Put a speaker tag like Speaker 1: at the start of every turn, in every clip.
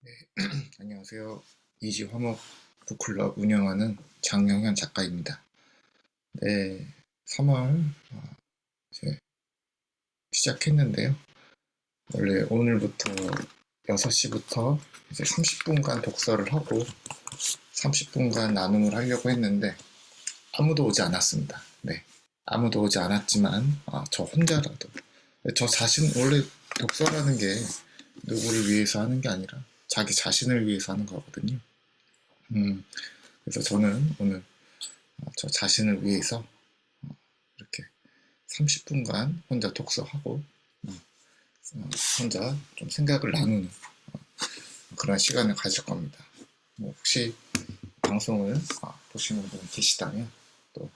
Speaker 1: 네, 안녕하세요. 이지 화목 북클럽 운영하는 장영현 작가입니다. 네, 3월 이제 시작했는데요. 원래 오늘부터 6시부터 이제 30분간 독서를 하고 30분간 나눔을 하려고 했는데 아무도 오지 않았습니다. 네, 아무도 오지 않았지만 저 혼자라도 저 자신 원래 독서라는 게 누구를 위해서 하는 게 아니라 자기 자신을 위해서 하는 거거든요. 그래서 저는 오늘 저 자신을 위해서 이렇게 30분간 혼자 독서하고 혼자 좀 생각을 나누는 그런 시간을 가질 겁니다. 뭐 혹시 방송을 보시는 분 계시다면 또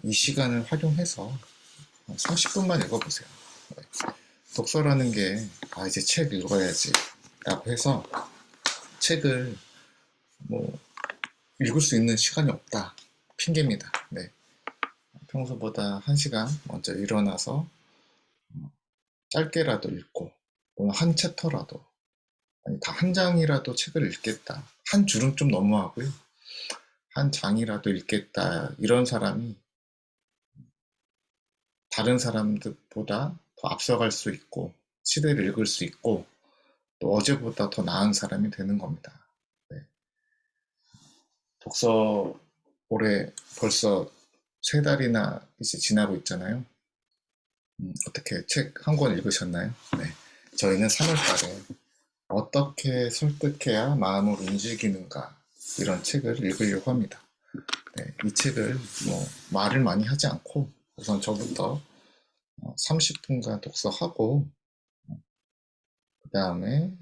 Speaker 1: 이 시간을 활용해서 30분만 읽어보세요. 네. 독서라는 게 이제 책 읽어야지 라고 해서 책을 뭐 읽을 수 있는 시간이 없다 핑계입니다. 네. 평소보다 1시간 먼저 일어나서 짧게라도 읽고 오늘 한 챕터라도 아니 다 한 장이라도 책을 읽겠다. 한 줄은 좀 너무하고요. 한 장이라도 읽겠다. 이런 사람이 다른 사람들보다 더 앞서갈 수 있고 시대를 읽을 수 있고 또 어제보다 더 나은 사람이 되는 겁니다. 네. 독서 올해 벌써 3달이나 이제 지나고 있잖아요. 어떻게 책 한 권 읽으셨나요? 네. 저희는 3월달에 어떻게 설득해야 마음을 움직이는가 이런 책을 읽으려고 합니다. 네, 이 책을 뭐 말을 많이 하지 않고 우선 저부터 30분간 독서하고 그 다음에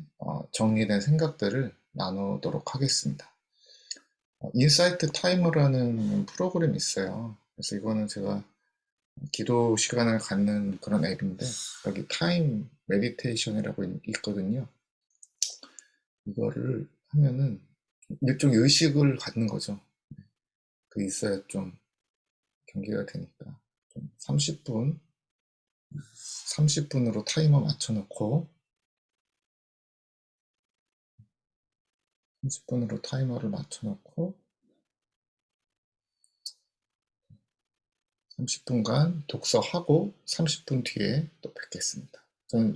Speaker 1: 정리된 생각들을 나누도록 하겠습니다. 인사이트 타이머라는 프로그램이 있어요. 그래서 이거는 제가 기도 시간을 갖는 그런 앱인데 여기 타임 메디테이션이라고 있거든요. 이거를 하면은 일종의 의식을 갖는 거죠. 그 있어야 좀 경계가 되니까 좀 30분으로 타이머 맞춰놓고 30분으로 타이머를 맞춰놓고 30분간 독서하고 30분 뒤에 또 뵙겠습니다. 저는 네.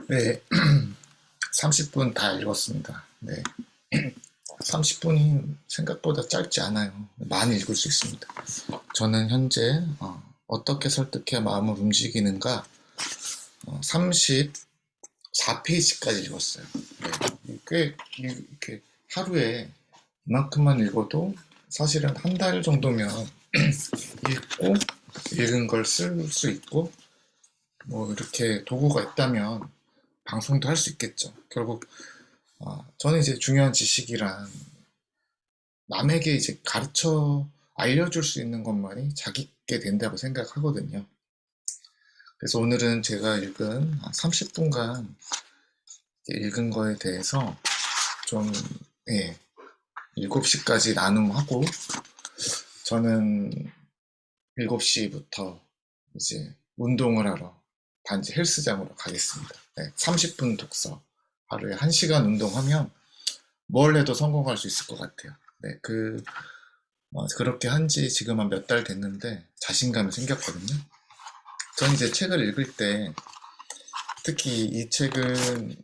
Speaker 1: 네, 30분 다 읽었습니다. 네, 30분이 생각보다 짧지 않아요. 많이 읽을 수 있습니다. 저는 현재 어떻게 설득해야 마음을 움직이는가 34페이지까지 읽었어요. 네, 꽤 이렇게 하루에 이만큼만 읽어도 사실은 한 달 정도면 읽고 읽은 걸 쓸 수 있고 뭐 이렇게 도구가 있다면 방송도 할 수 있겠죠. 결국 저는 이제 중요한 지식이란 남에게 이제 가르쳐 알려줄 수 있는 것만이 자기게 된다고 생각하거든요. 그래서 오늘은 제가 읽은 30분간 읽은 거에 대해서 좀 예, 7시까지 나눔하고 저는 7시부터 이제 운동을 하러 단지 헬스장으로 가겠습니다. 네, 30분 독서. 하루에 1시간 운동하면 뭘 해도 성공할 수 있을 것 같아요. 네, 그렇게 한지 지금 한 몇 달 됐는데 자신감이 생겼거든요. 전 이제 책을 읽을 때 특히 이 책은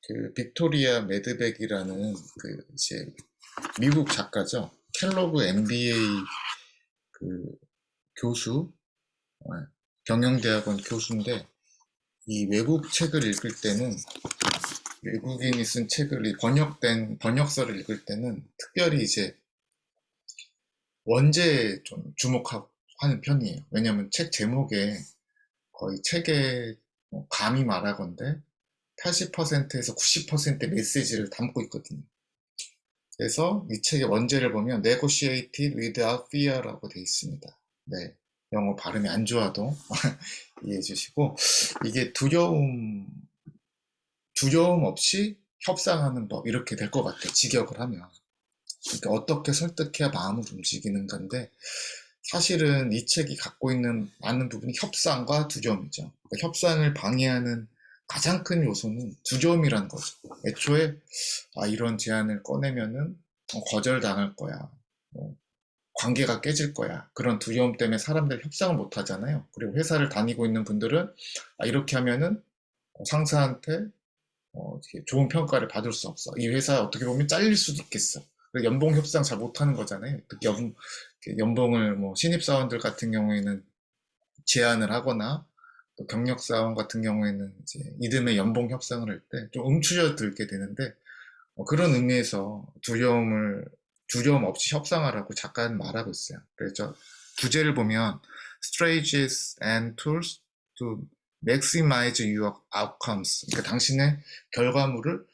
Speaker 1: 그 빅토리아 매드백이라는 그 이제 미국 작가죠. 켈로그 MBA 그 교수, 경영대학원 교수인데 이 외국 책을 읽을 때는 외국인이 쓴 책을 번역된 번역서를 읽을 때는 특별히 이제 원제에 좀 주목하는 편이에요. 왜냐하면 책 제목에 거의 책의 감히 말하건대 80%에서 90%의 메시지를 담고 있거든요. 그래서 이 책의 원제를 보면 negotiate without fear라고 되어 있습니다. 네, 영어 발음이 안 좋아도 이해해 주시고 이게 두려움 없이 협상하는 법 이렇게 될 것 같아요. 직역을 하면. 그러니까 어떻게 설득해야 마음을 움직이는 건데 사실은 이 책이 갖고 있는 많은 부분이 협상과 두려움이죠. 그러니까 협상을 방해하는 가장 큰 요소는 두려움이라는 거죠. 애초에 이런 제안을 꺼내면은 거절당할 거야. 뭐, 관계가 깨질 거야. 그런 두려움 때문에 사람들이 협상을 못 하잖아요. 그리고 회사를 다니고 있는 분들은 이렇게 하면은 상사한테 좋은 평가를 받을 수 없어. 이 회사 어떻게 보면 잘릴 수도 있겠어. 연봉 협상 잘 못하는 거잖아요. 특히 연봉을 뭐 신입사원들 같은 경우에는 제안을 하거나 또 경력사원 같은 경우에는 이제 이듬해 연봉 협상을 할 때 좀 움츠려들게 되는데 그런 의미에서 두려움 없이 협상하라고 작가는 말하고 있어요. 그래서 부제를 보면 strategies and tools to maximize your outcomes. 그러니까 당신의 결과물을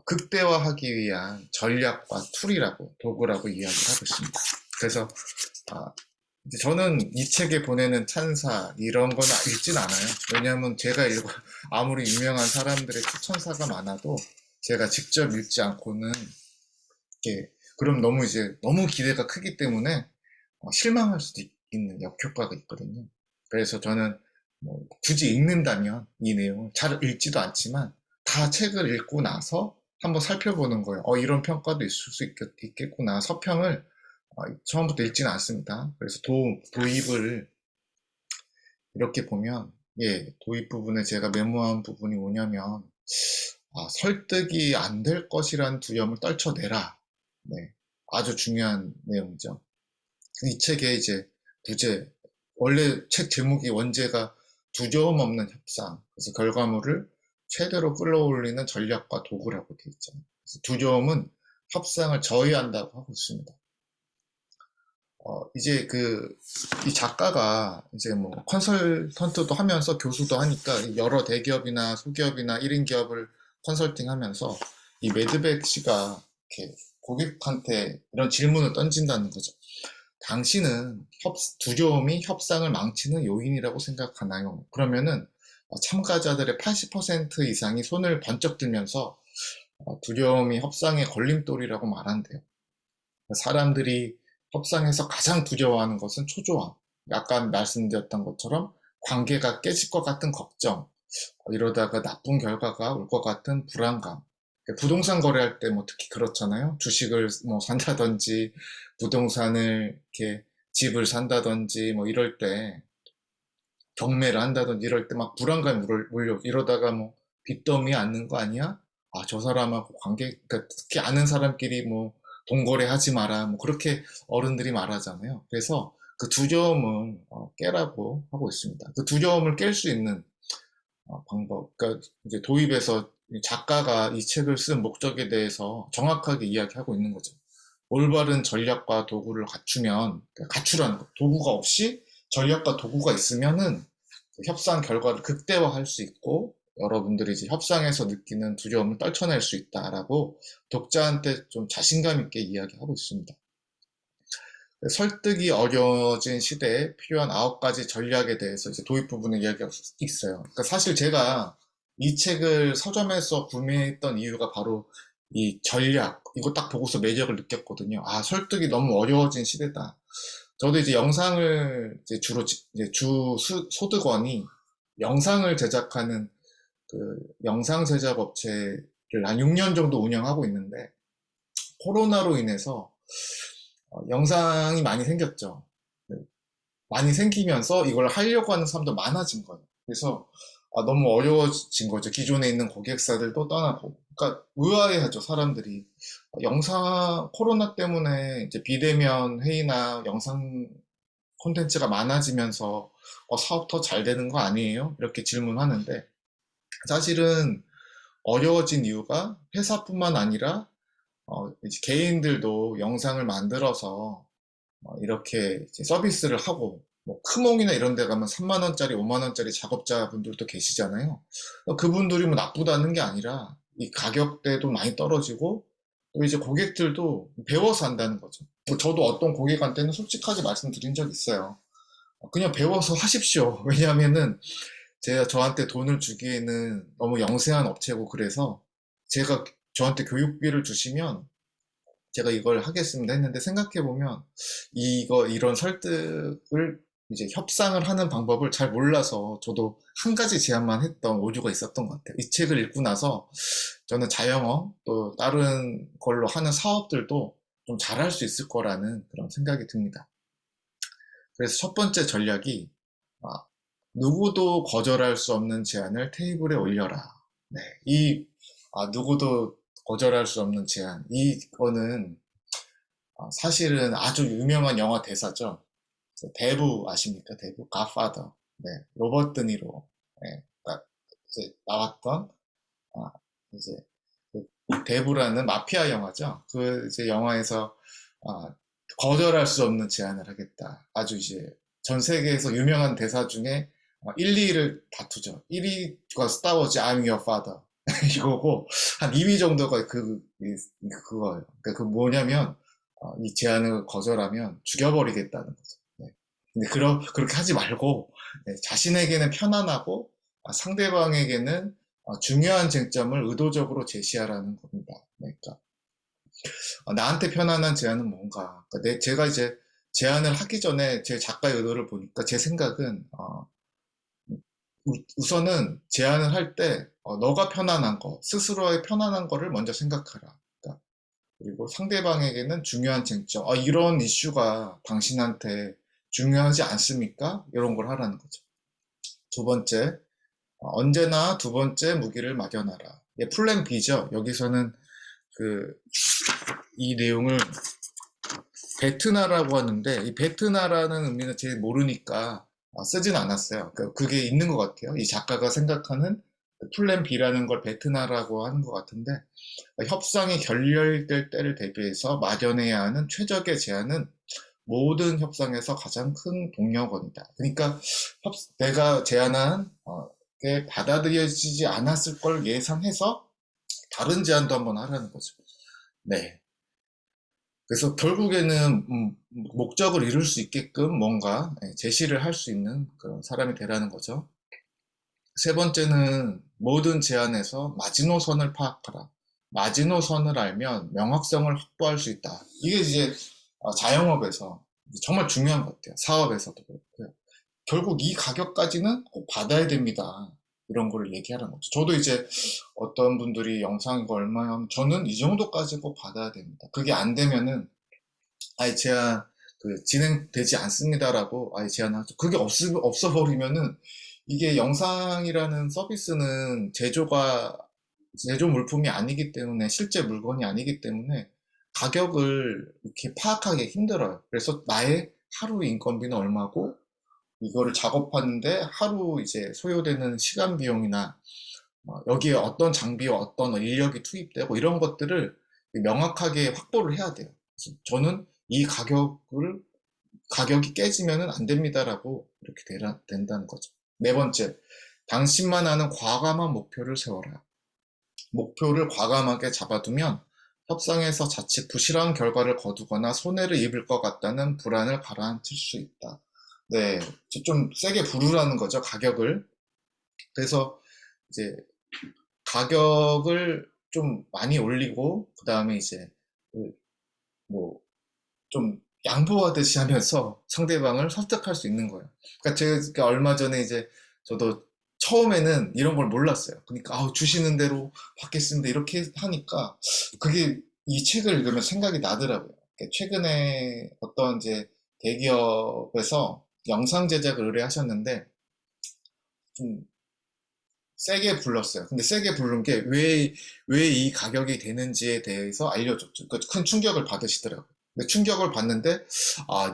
Speaker 1: 극대화하기 위한 전략과 툴이라고 도구라고 이야기를 하고 있습니다. 그래서 이제 저는 이 책에 보내는 찬사 이런 건 읽진 않아요. 왜냐하면 제가 읽어 아무리 유명한 사람들의 추천사가 많아도 제가 직접 읽지 않고는 이렇게 그럼 너무 기대가 크기 때문에 실망할 수도 있는 역효과가 있거든요. 그래서 저는 뭐 굳이 읽는다면 이 내용을 잘 읽지도 않지만 다 책을 읽고 나서 한번 살펴보는 거예요. 이런 평가도 있을 수 있겠구나. 서평을 처음부터 읽지는 않습니다. 그래서 도입을 이렇게 보면 도입 부분에 제가 메모한 부분이 뭐냐면 설득이 안 될 것이란 두려움을 떨쳐내라. 네, 아주 중요한 내용이죠. 이 책의 이제 부제, 원래 책 제목이 원제가 두려움 없는 협상, 그래서 결과물을 최대로 끌어올리는 전략과 도구라고 되어 있잖아요. 그래서 두려움은 협상을 저해한다고 하고 있습니다. 이제 이 작가가 이제 뭐 컨설턴트도 하면서 교수도 하니까 여러 대기업이나 소기업이나 1인 기업을 컨설팅 하면서 이 매드백 씨가 이렇게 고객한테 이런 질문을 던진다는 거죠. 당신은 두려움이 협상을 망치는 요인이라고 생각하나요? 그러면은 참가자들의 80% 이상이 손을 번쩍 들면서 두려움이 협상의 걸림돌이라고 말한대요. 사람들이 협상에서 가장 두려워하는 것은 초조함. 아까 말씀드렸던 것처럼 관계가 깨질 것 같은 걱정. 이러다가 나쁜 결과가 올 것 같은 불안감. 부동산 거래할 때 뭐 특히 그렇잖아요. 주식을 뭐 산다든지 부동산을 이렇게 집을 산다든지 뭐 이럴 때 경매를 한다든지 이럴 때 막 불안감이 몰려 이러다가 뭐 빚더미에 앉는 거 아니야? 아, 저 사람하고 그러니까 특히 아는 사람끼리 뭐 동거래 하지 마라, 뭐 그렇게 어른들이 말하잖아요. 그래서 그 두려움을 깨라고 하고 있습니다. 그 두려움을 깰 수 있는 방법, 그러니까 이제 도입에서 작가가 이 책을 쓴 목적에 대해서 정확하게 이야기하고 있는 거죠. 올바른 전략과 도구를 갖추면, 그러니까 갖추라는 거, 도구가 없이 전략과 도구가 있으면은 협상 결과를 극대화할 수 있고, 여러분들이 이제 협상에서 느끼는 두려움을 떨쳐낼 수 있다라고 독자한테 좀 자신감 있게 이야기하고 있습니다. 설득이 어려워진 시대에 필요한 9가지 전략에 대해서 이제 도입 부분에 이야기하고 있어요. 그러니까 사실 제가 이 책을 서점에서 구매했던 이유가 바로 이 전략, 이거 딱 보고서 매력을 느꼈거든요. 아, 설득이 너무 어려워진 시대다. 저도 이제 영상을 이제 주로 이제 소득원이 영상을 제작하는 그 영상 제작 업체를 한 6년 정도 운영하고 있는데, 코로나로 인해서 영상이 많이 생겼죠. 네. 많이 생기면서 이걸 하려고 하는 사람도 많아진 거예요. 그래서 너무 어려워진 거죠. 기존에 있는 고객사들도 떠나고. 그러니까 의아해하죠, 사람들이. 코로나 때문에 이제 비대면 회의나 영상 콘텐츠가 많아지면서 사업 더 잘 되는 거 아니에요? 이렇게 질문하는데, 사실은 어려워진 이유가 회사뿐만 아니라 이제 개인들도 영상을 만들어서 이렇게 이제 서비스를 하고, 뭐 크몽이나 이런 데 가면 3만 원짜리, 5만 원짜리 작업자분들도 계시잖아요. 그분들이 뭐 나쁘다는 게 아니라 이 가격대도 많이 떨어지고, 또 이제 고객들도 배워서 한다는 거죠. 저도 어떤 고객한테는 솔직하게 말씀드린 적 있어요. 그냥 배워서 하십시오. 왜냐하면은 저한테 돈을 주기에는 너무 영세한 업체고, 그래서 저한테 교육비를 주시면 제가 이걸 하겠습니다 했는데, 생각해보면 이런 설득을 이제 협상을 하는 방법을 잘 몰라서 저도 한 가지 제안만 했던 오류가 있었던 것 같아요. 이 책을 읽고 나서 저는 자영업 또 다른 걸로 하는 사업들도 좀 잘할 수 있을 거라는 그런 생각이 듭니다. 그래서 첫 번째 전략이 아, 누구도 거절할 수 없는 제안을 테이블에 올려라. 네, 누구도 거절할 수 없는 제안, 이거는 사실은 아주 유명한 영화 대사죠. 대부 아십니까? 대부 갓파더. 네, 로버트 드니로. 네, 이제 나왔던 아, 이제 그 대부라는 마피아 영화죠. 그 이제 영화에서 아, 거절할 수 없는 제안을 하겠다. 아주 이제 전 세계에서 유명한 대사 중에 1, 2위를 다투죠. 1위가 스타워즈 I'm your father 이거고, 한 2위 정도가 그거예요. 그러니까 그 뭐냐면 이 제안을 거절하면 죽여버리겠다는 거죠. 네. 근데 그렇게 하지 말고, 네, 자신에게는 편안하고 상대방에게는 중요한 쟁점을 의도적으로 제시하라는 겁니다. 네, 그러니까 나한테 편안한 제안은 뭔가. 그러니까 제가 이제 제안을 하기 전에 제 작가의 의도를 보니까 제 생각은 우선은 제안을 할 때 너가 편안한 거, 스스로의 편안한 거를 먼저 생각하라. 그러니까 그리고 상대방에게는 중요한 쟁점, 이런 이슈가 당신한테 중요하지 않습니까? 이런 걸 하라는 거죠. 두 번째, 언제나 두 번째 무기를 막여놔라. 예, 플랜 B죠. 여기서는 이 내용을 베트나라고 하는데, 이 베트나라는 의미는 제일 모르니까 쓰진 않았어요. 그러니까 그게 있는 것 같아요. 이 작가가 생각하는 플랜 B라는 걸 베트나라고 하는 것 같은데, 협상이 결렬될 때를 대비해서 마련해야 하는 최적의 제안은 모든 협상에서 가장 큰 동력원이다. 그러니까 내가 제안한 게 받아들여지지 않았을 걸 예상해서 다른 제안도 한번 하라는 거죠. 네. 그래서 결국에는 목적을 이룰 수 있게끔 뭔가 제시를 할 수 있는 그런 사람이 되라는 거죠. 세 번째는 모든 제안에서 마지노선을 파악하라. 마지노선을 알면 명확성을 확보할 수 있다. 이게 이제 자영업에서 정말 중요한 것 같아요. 사업에서도 그렇고요. 결국 이 가격까지는 꼭 받아야 됩니다. 이런 거를 얘기하는 거죠. 저도 이제 어떤 분들이 영상 이거 얼마야? 저는 이 정도까지 꼭 받아야 됩니다. 그게 안 되면은 아예 제안 진행되지 않습니다라고 아예 제안하죠. 그게 없어버리면은 이게 영상이라는 서비스는 제조 물품이 아니기 때문에, 실제 물건이 아니기 때문에 가격을 이렇게 파악하기 힘들어요. 그래서 나의 하루 인건비는 얼마고, 이거를 작업하는데 하루 이제 소요되는 시간 비용이나 여기에 어떤 장비와 어떤 인력이 투입되고 이런 것들을 명확하게 확보를 해야 돼요. 그래서 저는 이 가격이 깨지면은 안 됩니다라고 이렇게 된다는 거죠. 네 번째, 당신만 아는 과감한 목표를 세워라. 목표를 과감하게 잡아두면 협상에서 자칫 부실한 결과를 거두거나 손해를 입을 것 같다는 불안을 가라앉힐 수 있다. 네, 좀 세게 부르라는 거죠, 가격을. 그래서 이제 가격을 좀 많이 올리고, 그 다음에 이제 뭐 좀 양보하듯이 하면서 상대방을 설득할 수 있는 거예요. 그러니까 제가 얼마 전에 이제 저도 처음에는 이런 걸 몰랐어요. 그러니까 주시는 대로 받겠습니다 이렇게 하니까 그게 이 책을 읽으면 생각이 나더라고요. 그러니까 최근에 어떤 이제 대기업에서 영상 제작을 의뢰하셨는데 좀 세게 불렀어요. 근데 세게 부른 게 왜 이 가격이 되는지에 대해서 알려줬죠. 그러니까 큰 충격을 받으시더라고요. 근데 충격을 받는데,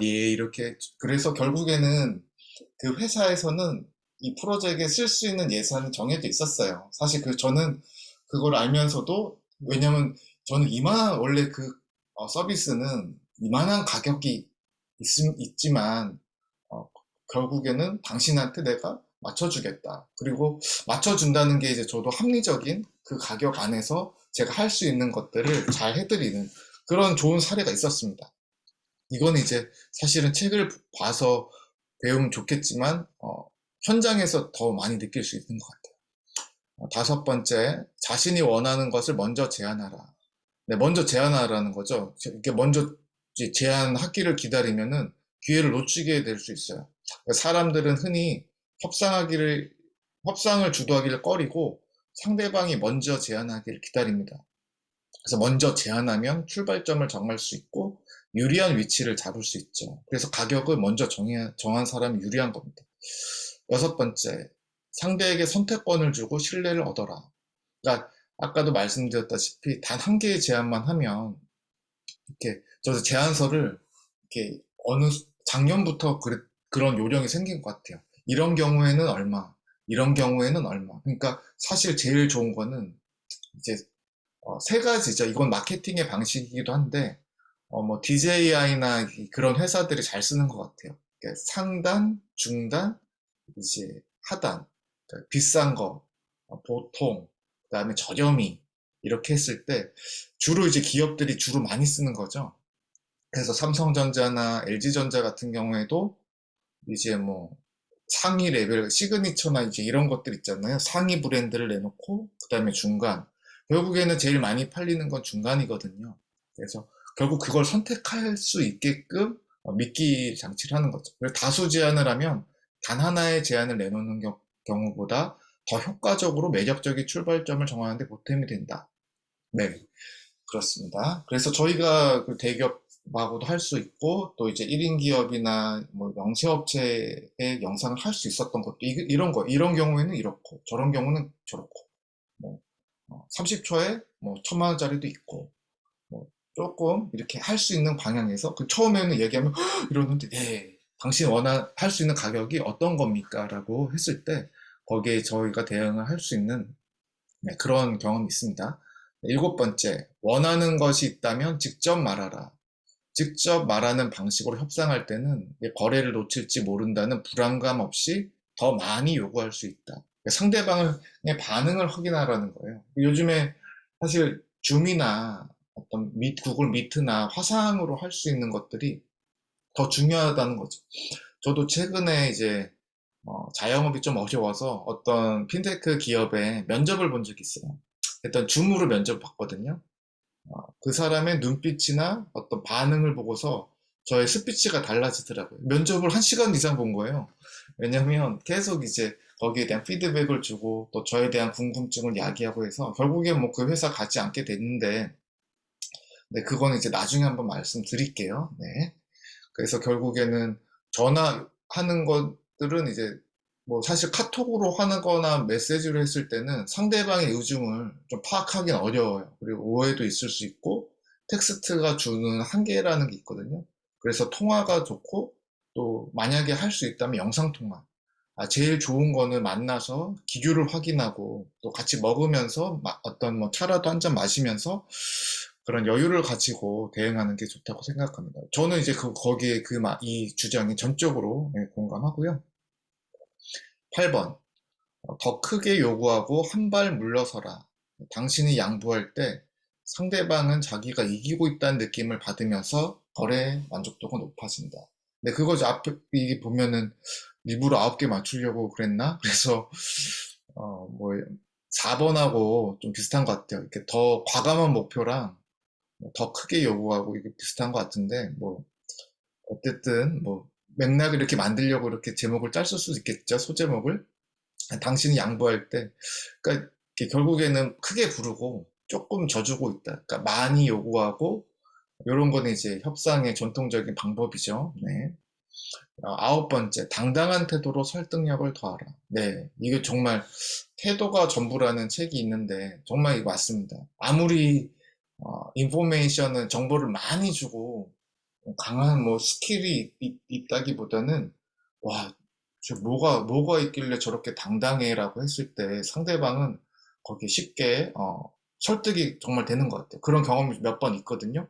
Speaker 1: 예, 이렇게. 그래서 결국에는 그 회사에서는 이 프로젝트에 쓸 수 있는 예산이 정해져 있었어요. 사실 저는 그걸 알면서도, 왜냐면 저는 원래 서비스는 이만한 가격이 있지만, 어, 결국에는 당신한테 내가 맞춰주겠다. 그리고 맞춰준다는 게 이제 저도 합리적인 그 가격 안에서 제가 할 수 있는 것들을 잘 해드리는 그런 좋은 사례가 있었습니다. 이건 이제 사실은 책을 봐서 배우면 좋겠지만, 현장에서 더 많이 느낄 수 있는 것 같아요. 다섯 번째, 자신이 원하는 것을 먼저 제안하라. 네, 먼저 제안하라는 거죠. 이렇게 먼저 이제 제안하기를 기다리면은 기회를 놓치게 될 수 있어요. 사람들은 흔히 협상을 주도하기를 꺼리고 상대방이 먼저 제안하기를 기다립니다. 그래서 먼저 제안하면 출발점을 정할 수 있고 유리한 위치를 잡을 수 있죠. 그래서 가격을 먼저 정한 사람이 유리한 겁니다. 여섯 번째, 상대에게 선택권을 주고 신뢰를 얻어라. 그러니까 아까도 말씀드렸다시피 단 한 개의 제안만 하면 이렇게 저도 제안서를 이렇게 작년부터 그런 요령이 생긴 것 같아요. 이런 경우에는 얼마, 이런 경우에는 얼마. 그러니까 사실 제일 좋은 거는 이제 세 가지죠. 이건 마케팅의 방식이기도 한데 뭐 DJI나 그런 회사들이 잘 쓰는 것 같아요. 그러니까 상단, 중단, 이제 하단, 그러니까 비싼 거, 보통, 그다음에 저렴이 이렇게 했을 때 주로 이제 기업들이 주로 많이 쓰는 거죠. 그래서 삼성전자나 LG전자 같은 경우에도 이제 뭐 상위 레벨 시그니처나 이제 이런 것들 있잖아요. 상위 브랜드를 내놓고 그다음에 중간. 결국에는 제일 많이 팔리는 건 중간이거든요. 그래서 결국 그걸 선택할 수 있게끔 미끼 장치를 하는 거죠. 그래서 다수 제안을 하면 단 하나의 제안을 내놓는 경우보다 더 효과적으로 매력적인 출발점을 정하는 데 보탬이 된다. 네. 그렇습니다. 그래서 저희가 그 대기업하고도 할 수 있고, 또 이제 1인 기업이나 뭐 영세업체의 영상을 할 수 있었던 것도 이런 경우에는 이렇고, 저런 경우는 저렇고, 뭐, 30초에 뭐 1,000만 원짜리도 있고, 뭐, 조금 이렇게 할 수 있는 방향에서, 처음에는 얘기하면, 이러는데, 네, 당신 할 수 있는 가격이 어떤 겁니까? 라고 했을 때, 거기에 저희가 대응을 할 수 있는 네, 그런 경험이 있습니다. 일곱 번째, 원하는 것이 있다면 직접 말하라. 직접 말하는 방식으로 협상할 때는 거래를 놓칠지 모른다는 불안감 없이 더 많이 요구할 수 있다. 상대방의 반응을 확인하라는 거예요. 요즘에 사실 줌이나 구글 미트나 화상으로 할 수 있는 것들이 더 중요하다는 거죠. 저도 최근에 이제 자영업이 좀 어려워서 어떤 핀테크 기업에 면접을 본 적이 있어요. 일단 줌으로 면접 봤거든요. 그 사람의 눈빛이나 어떤 반응을 보고서 저의 스피치가 달라지더라고요. 면접을 1시간 이상 본 거예요. 왜냐면 계속 이제 거기에 대한 피드백을 주고 또 저에 대한 궁금증을 야기하고 해서 결국에 뭐 그 회사 가지 않게 됐는데, 네, 그거는 이제 나중에 한번 말씀드릴게요. 네. 그래서 결국에는 전화하는 것들은 이제 뭐 사실 카톡으로 하는 거나 메시지로 했을 때는 상대방의 의중을 좀 파악하기는 어려워요. 그리고 오해도 있을 수 있고 텍스트가 주는 한계라는 게 있거든요. 그래서 통화가 좋고 또 만약에 할 수 있다면 영상통화. 제일 좋은 거는 만나서 기류를 확인하고 또 같이 먹으면서 어떤 뭐 차라도 한 잔 마시면서 그런 여유를 가지고 대응하는 게 좋다고 생각합니다. 저는 이제 거기에 이 주장이 전적으로 공감하고요. 8번. 더 크게 요구하고 한 발 물러서라. 당신이 양보할 때 상대방은 자기가 이기고 있다는 느낌을 받으면서 거래 만족도가 높아진다. 근데 그거죠. 앞에 이게 보면은 일부러 9개 맞추려고 그랬나? 그래서 뭐 4번하고 좀 비슷한 것 같아요. 이렇게 더 과감한 목표랑 더 크게 요구하고 이게 비슷한 것 같은데 뭐 어쨌든 뭐 맥락을 이렇게 만들려고 이렇게 제목을 짰을 수도 있겠죠. 소제목을. 당신이 양보할 때, 그러니까 결국에는 크게 부르고 조금 져주고 있다. 그러니까 많이 요구하고 이런 거는 이제 협상의 전통적인 방법이죠. 네. 9번째, 당당한 태도로 설득력을 더하라. 네, 이게 정말 태도가 전부라는 책이 있는데 정말 이거 맞습니다. 아무리 인포메이션은 정보를 많이 주고 강한 뭐 스킬이 있다기보다는 와, 뭐가 있길래 저렇게 당당해라고 했을 때 상대방은 거기에 쉽게 설득이 정말 되는 것 같아요. 그런 경험이 몇 번 있거든요.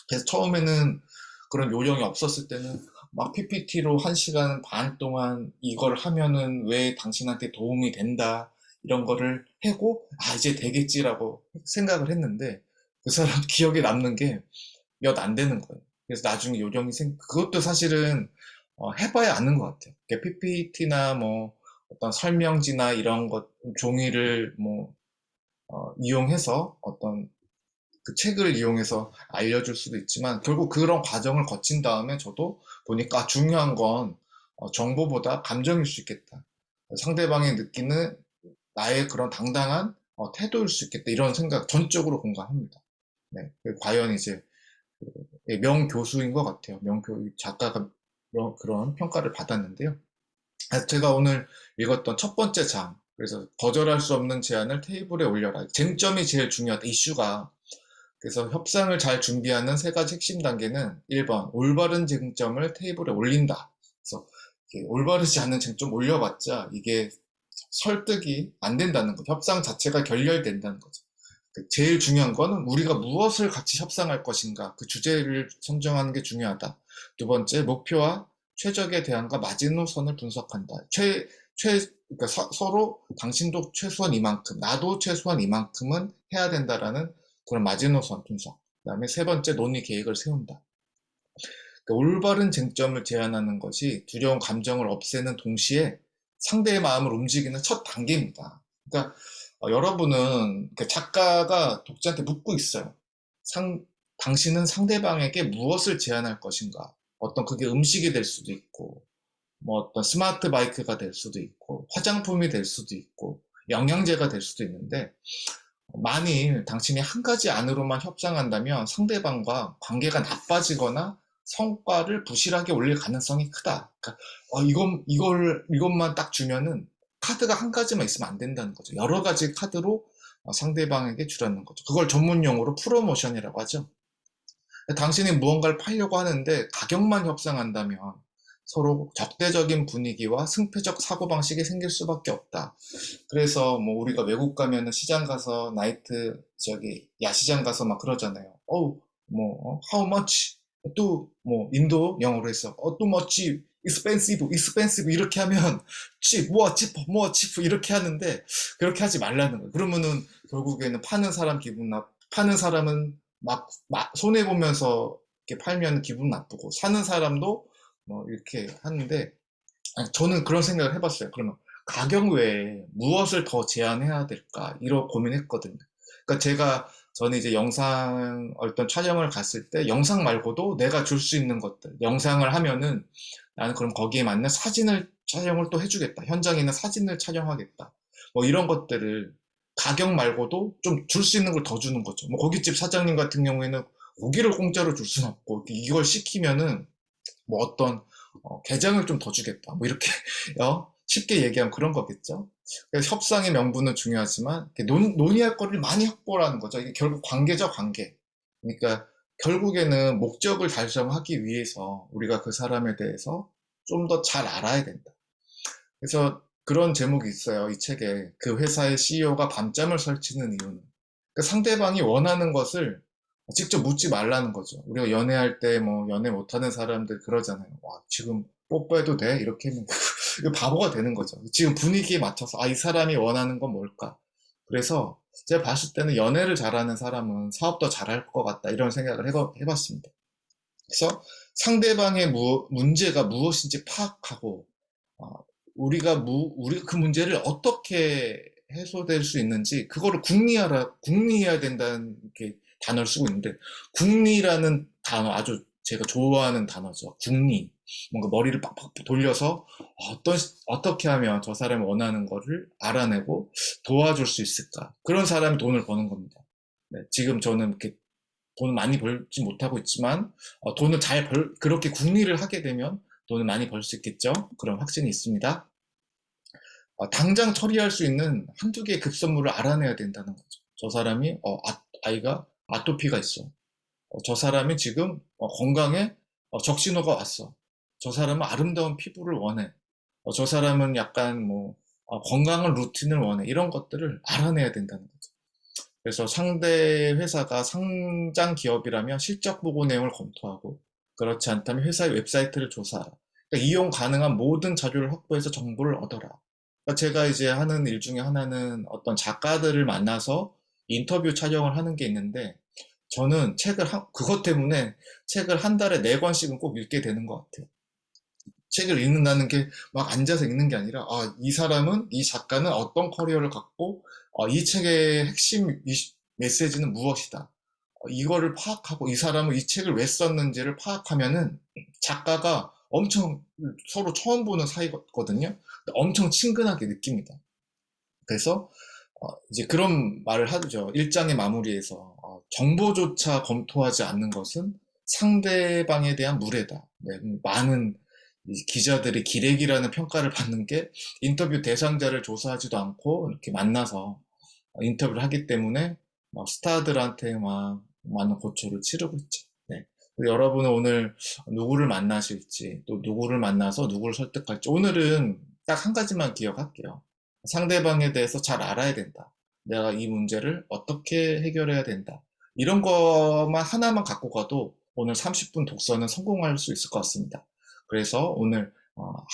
Speaker 1: 그래서 처음에는 그런 요령이 없었을 때는 막 PPT로 1시간 반 동안 이걸 하면은 왜 당신한테 도움이 된다 이런 거를 하고 이제 되겠지라고 생각을 했는데 그 사람 기억에 남는 게 몇 안 되는 거예요. 그래서 나중에 요령이 그것도 사실은 해봐야 아는 것 같아요. PPT나 뭐 어떤 설명지나 이런 것 종이를 뭐 이용해서 어떤 그 책을 이용해서 알려줄 수도 있지만 결국 그런 과정을 거친 다음에 저도 보니까 중요한 건 정보보다 감정일 수 있겠다. 상대방이 느끼는 나의 그런 당당한 태도일 수 있겠다. 이런 생각 전적으로 공감합니다. 네. 과연 이제 명교수인 것 같아요. 작가가 그런 평가를 받았는데요. 제가 오늘 읽었던 첫 번째 장, 그래서 거절할 수 없는 제안을 테이블에 올려라. 쟁점이 제일 중요하다. 이슈가. 그래서 협상을 잘 준비하는 세 가지 핵심 단계는 1번, 올바른 쟁점을 테이블에 올린다. 그래서 올바르지 않은 쟁점 올려봤자 이게 설득이 안 된다는 거죠. 협상 자체가 결렬된다는 거죠. 제일 중요한 거는 우리가 무엇을 같이 협상할 것인가, 그 주제를 선정하는 게 중요하다. 두 번째, 목표와 최적의 대안과 마지노선을 분석한다. 그러니까 서로 당신도 최소한 이만큼, 나도 최소한 이만큼은 해야 된다라는 그런 마지노선 분석. 그다음에 세 번째, 논의 계획을 세운다. 그러니까 올바른 쟁점을 제안하는 것이 두려운 감정을 없애는 동시에 상대의 마음을 움직이는 첫 단계입니다. 그러니까 여러분은 작가가 독자한테 묻고 있어요. 당신은 상대방에게 무엇을 제안할 것인가? 어떤 그게 음식이 될 수도 있고, 뭐 어떤 스마트 바이크가 될 수도 있고, 화장품이 될 수도 있고, 영양제가 될 수도 있는데, 만일 당신이 한 가지 안으로만 협상한다면 상대방과 관계가 나빠지거나 성과를 부실하게 올릴 가능성이 크다. 그러니까 이것만 딱 주면은 카드가 한 가지만 있으면 안 된다는 거죠. 여러 가지 카드로 상대방에게 주라는 거죠. 그걸 전문 용어로 프로모션이라고 하죠. 당신이 무언가를 팔려고 하는데 가격만 협상한다면 서로 적대적인 분위기와 승패적 사고방식이 생길 수밖에 없다. 그래서 뭐 우리가 외국 가면은 시장 가서 야시장 가서 막 그러잖아요. how much? 또 뭐 인도 영어로 해서 too much, expensive 이렇게 하면 cheap, more cheap 이렇게 하는데 그렇게 하지 말라는 거예요. 그러면은 결국에는 파는 사람은 막 손해 보면서 이렇게 팔면 기분 나쁘고 사는 사람도 뭐 이렇게 하는데 저는 그런 생각을 해봤어요. 그러면 가격 외에 무엇을 더 제안해야 될까? 이런 고민했거든요. 그러니까 저는 이제 어떤 촬영을 갔을 때 영상 말고도 내가 줄 수 있는 것들, 영상을 하면은 나는 그럼 거기에 맞는 촬영을 또 해주겠다. 현장에 있는 사진을 촬영하겠다. 뭐 이런 것들을 가격 말고도 좀 줄 수 있는 걸 더 주는 거죠. 뭐 고깃집 사장님 같은 경우에는 고기를 공짜로 줄 수는 없고 이걸 시키면은 뭐 어떤 게장을 좀 더 주겠다. 뭐 이렇게 쉽게 얘기하면 그런 거겠죠. 그래서 협상의 명분은 중요하지만 논의할 거리를 많이 확보하는 거죠. 이게 결국 관계죠, 관계. 그러니까 결국에는 목적을 달성하기 위해서 우리가 그 사람에 대해서 좀 더 잘 알아야 된다. 그래서 그런 제목이 있어요, 이 책에. 그 회사의 CEO가 밤잠을 설치는 이유는. 그 상대방이 원하는 것을 직접 묻지 말라는 거죠. 우리가 연애할 때 뭐 연애 못하는 사람들 그러잖아요. 와, 지금 뽀뽀해도 돼? 이렇게 하면 이거 바보가 되는 거죠. 지금 분위기에 맞춰서 이 사람이 원하는 건 뭘까? 그래서 제가 봤을 때는 연애를 잘하는 사람은 사업도 잘할 것 같다 이런 생각을 해봤습니다. 그래서 상대방의 문제가 무엇인지 파악하고 어, 우리가 그 문제를 어떻게 해소될 수 있는지 그거를 궁리해야 된다는 게 단어를 쓰고 있는데, 궁리라는 단어 아주 제가 좋아하는 단어죠. 궁리. 뭔가 머리를 빡빡 돌려서 어떻게 하면 저 사람이 원하는 거를 알아내고 도와줄 수 있을까? 그런 사람이 돈을 버는 겁니다. 네, 지금 저는 이렇게 돈을 많이 벌지 못하고 있지만 돈을 그렇게 궁리를 하게 되면 돈을 많이 벌 수 있겠죠. 그런 확신이 있습니다. 당장 처리할 수 있는 한두 개의 급선물을 알아내야 된다는 거죠. 저 사람이 아이가 아토피가 있어. 저 사람이 지금 건강에 적신호가 왔어. 저 사람은 아름다운 피부를 원해. 저 사람은 약간 뭐 건강한 루틴을 원해. 이런 것들을 알아내야 된다는 거죠. 그래서 상대 회사가 상장 기업이라면 실적 보고 내용을 검토하고, 그렇지 않다면 회사의 웹사이트를 조사하라. 그러니까 이용 가능한 모든 자료를 확보해서 정보를 얻어라. 그러니까 제가 이제 하는 일 중에 하나는 어떤 작가들을 만나서 인터뷰 촬영을 하는 게 있는데, 저는 그것 때문에 책을 한 달에 4권씩은 꼭 읽게 되는 것 같아요. 책을 읽는다는 게 막 앉아서 읽는 게 아니라, 이 작가는 어떤 커리어를 갖고, 이 책의 핵심 메시지는 무엇이다. 이거를 파악하고 이 사람은 이 책을 왜 썼는지를 파악하면은 작가가 엄청 서로 처음 보는 사이거든요. 엄청 친근하게 느낍니다. 그래서 이제 그런 말을 하죠. 일장의 마무리에서 정보조차 검토하지 않는 것은 상대방에 대한 무례다. 네, 많은 기자들이 기레기라는 평가를 받는 게 인터뷰 대상자를 조사하지도 않고 이렇게 만나서 인터뷰를 하기 때문에 스타들한테 막 많은 고초를 치르고 있죠. 네. 여러분은 오늘 누구를 만나실지, 또 누구를 만나서 누구를 설득할지, 오늘은 딱 한 가지만 기억할게요. 상대방에 대해서 잘 알아야 된다. 내가 이 문제를 어떻게 해결해야 된다. 이런 것만 하나만 갖고 가도 오늘 30분 독서는 성공할 수 있을 것 같습니다. 그래서 오늘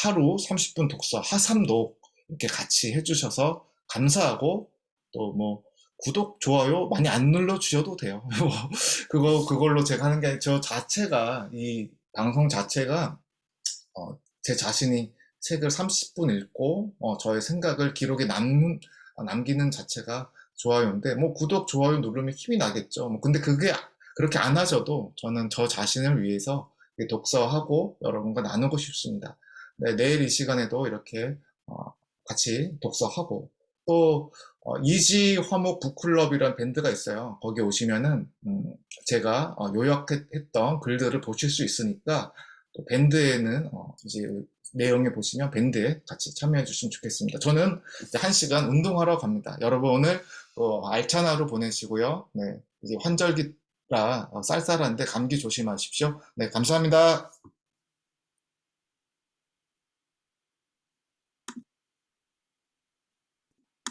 Speaker 1: 하루 30분 독서 하삼독 이렇게 같이 해주셔서 감사하고, 또 뭐 구독, 좋아요 많이 안 눌러주셔도 돼요. 그걸로 제가 하는 게 아니라 이 방송 자체가 제 자신이 책을 30분 읽고 저의 생각을 기록에 남기는 자체가 좋아요인데, 뭐 구독, 좋아요 누르면 힘이 나겠죠. 뭐 근데 그게 그렇게 안 하셔도 저는 저 자신을 위해서 독서하고 여러분과 나누고 싶습니다. 네, 내일 이 시간에도 이렇게 같이 독서하고, 또 이지 화목 북클럽이라는 밴드가 있어요. 거기 오시면은 제가 요약했던 글들을 보실 수 있으니까, 또 밴드에는 이제 내용에 보시면 밴드에 같이 참여해 주시면 좋겠습니다. 저는 이제 1시간 운동하러 갑니다. 여러분 오늘 알찬 하루 보내시고요. 네, 이제 환절기라 쌀쌀한데 감기 조심하십시오. 네, 감사합니다.